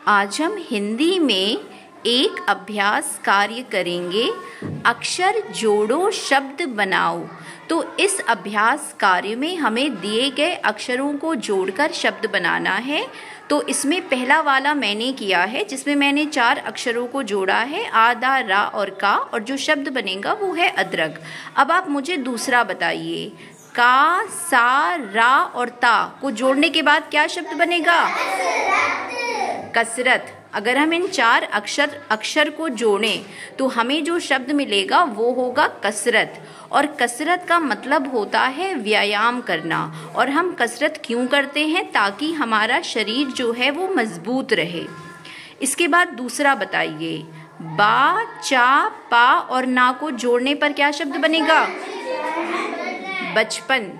आज हम हिंदी में एक अभ्यास कार्य करेंगे। अक्षर जोड़ो शब्द बनाओ। तो इस अभ्यास कार्य में हमें दिए गए अक्षरों को जोड़कर शब्द बनाना है। तो इसमें पहला वाला मैंने किया है, जिसमें मैंने 4 अक्षरों को जोड़ा है, आ, दा, रा और का, और जो शब्द बनेगा वो है अदरक। अब आप मुझे दूसरा बताइए, का, सा, रा और ता को जोड़ने के बाद क्या शब्द बनेगा? कसरत। अगर हम इन 4 अक्षर को जोड़ें तो हमें जो शब्द मिलेगा वो होगा कसरत। और कसरत का मतलब होता है व्यायाम करना। और हम कसरत क्यों करते हैं? ताकि हमारा शरीर जो है वो मजबूत रहे। इसके बाद दूसरा बताइए, बा, चा, पा और ना को जोड़ने पर क्या शब्द बनेगा? बचपन।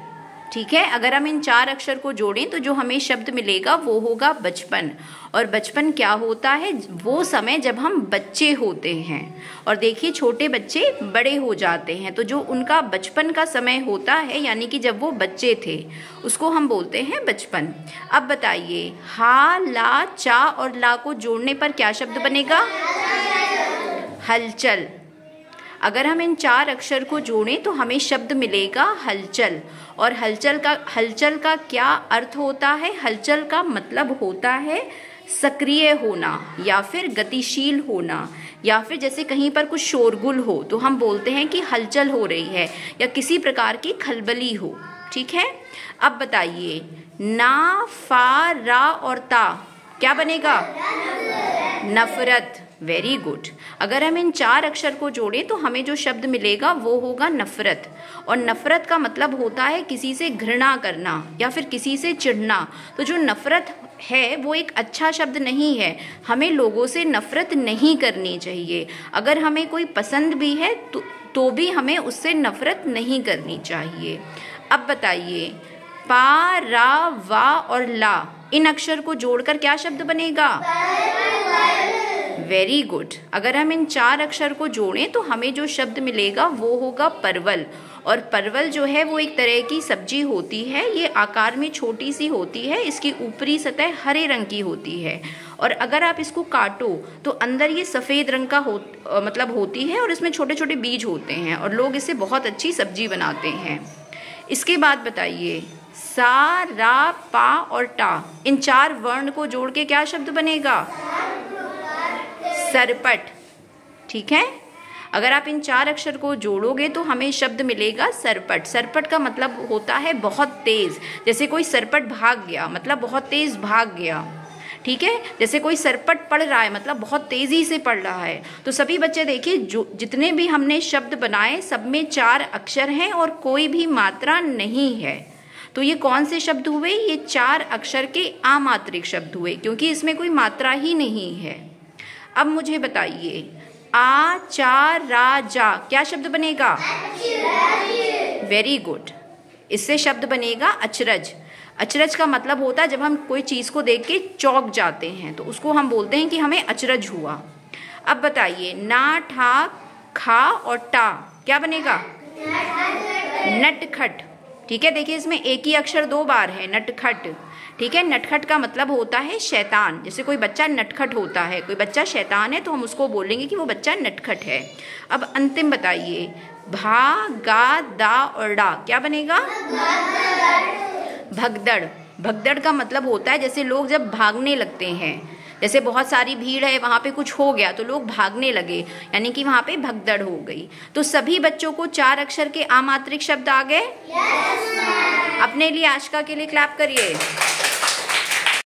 ठीक है, अगर हम इन 4 अक्षर को जोड़ें तो जो हमें शब्द मिलेगा वो होगा बचपन। और बचपन क्या होता है? वो समय जब हम बच्चे होते हैं। और देखिए, छोटे बच्चे बड़े हो जाते हैं, तो जो उनका बचपन का समय होता है, यानी कि जब वो बच्चे थे, उसको हम बोलते हैं बचपन। अब बताइए, हा, ला, चा और ला को जोड़ने पर क्या शब्द बनेगा? हलचल। अगर हम इन 4 अक्षर को जोड़ें तो हमें शब्द मिलेगा हलचल। और हलचल का क्या अर्थ होता है? हलचल का मतलब होता है सक्रिय होना या फिर गतिशील होना, या फिर जैसे कहीं पर कुछ शोरगुल हो तो हम बोलते हैं कि हलचल हो रही है, या किसी प्रकार की खलबली हो। ठीक है, अब बताइए, ना, फा, रा और ता क्या बनेगा? नफरत। Very good. अगर हम इन 4 अक्षर को जोड़ें तो हमें जो शब्द मिलेगा वो होगा नफरत। और नफरत का मतलब होता है किसी से घृणा करना या फिर किसी से चिढ़ना। तो जो नफरत है वो एक अच्छा शब्द नहीं है। हमें लोगों से नफरत नहीं करनी चाहिए। अगर हमें कोई पसंद भी है तो भी हमें उससे नफरत नहीं करनी चाहिए। अब बताइए, पा, रा, वा और ला इन अक्षर को जोड़कर क्या शब्द बनेगा? Very good. अगर हम इन 4 अक्षर को जोड़ें तो हमें जो शब्द मिलेगा वो होगा परवल। और परवल जो है वो एक तरह की सब्जी होती है। ये आकार में छोटी सी होती है, इसकी ऊपरी सतह हरे रंग की होती है, और अगर आप इसको काटो तो अंदर ये सफ़ेद रंग का होती है, और इसमें छोटे छोटे बीज होते हैं, और लोग इससे बहुत अच्छी सब्जी बनाते हैं। इसके बाद बताइए, सा, रा, पा और टा इन 4 वर्ण को जोड़ के क्या शब्द बनेगा? सरपट। ठीक है, अगर आप इन 4 अक्षर को जोड़ोगे तो हमें शब्द मिलेगा सरपट। सरपट का मतलब होता है बहुत तेज। जैसे कोई सरपट भाग गया मतलब बहुत तेज भाग गया। ठीक है, जैसे कोई सरपट पढ़ रहा है मतलब बहुत तेजी से पढ़ रहा है। तो सभी बच्चे देखिए, जो जितने भी हमने शब्द बनाए सब में 4 अक्षर हैं और कोई भी मात्रा नहीं है। तो ये कौन से शब्द हुए? ये 4 अक्षर के अमात्रिक शब्द हुए, क्योंकि इसमें कोई मात्रा ही नहीं है। अब मुझे बताइए, आ, चा, रा, जा क्या शब्द बनेगा? Very good. इससे शब्द बनेगा अचरज। अचरज का मतलब होता है जब हम कोई चीज़ को देख के चौंक जाते हैं तो उसको हम बोलते हैं कि हमें अचरज हुआ। अब बताइए, ना, ठा, खा और टा क्या बनेगा? नटखट। ठीक है, देखिए इसमें एक ही अक्षर 2 बार है, नटखट। ठीक है, नटखट का मतलब होता है शैतान। जैसे कोई बच्चा नटखट होता है, कोई बच्चा शैतान है तो हम उसको बोलेंगे कि वो बच्चा नटखट है। अब अंतिम बताइए, भा, गा, दा और डा क्या बनेगा? भगदड़। भगदड़ का मतलब होता है जैसे लोग जब भागने लगते हैं, जैसे बहुत सारी भीड़ है, वहाँ पे कुछ हो गया तो लोग भागने लगे, यानी कि वहाँ पे भगदड़ हो गई। तो सभी बच्चों को 4 अक्षर के अमात्रिक शब्द आ गए। अपने लिए आशिका के लिए क्लैप करिए।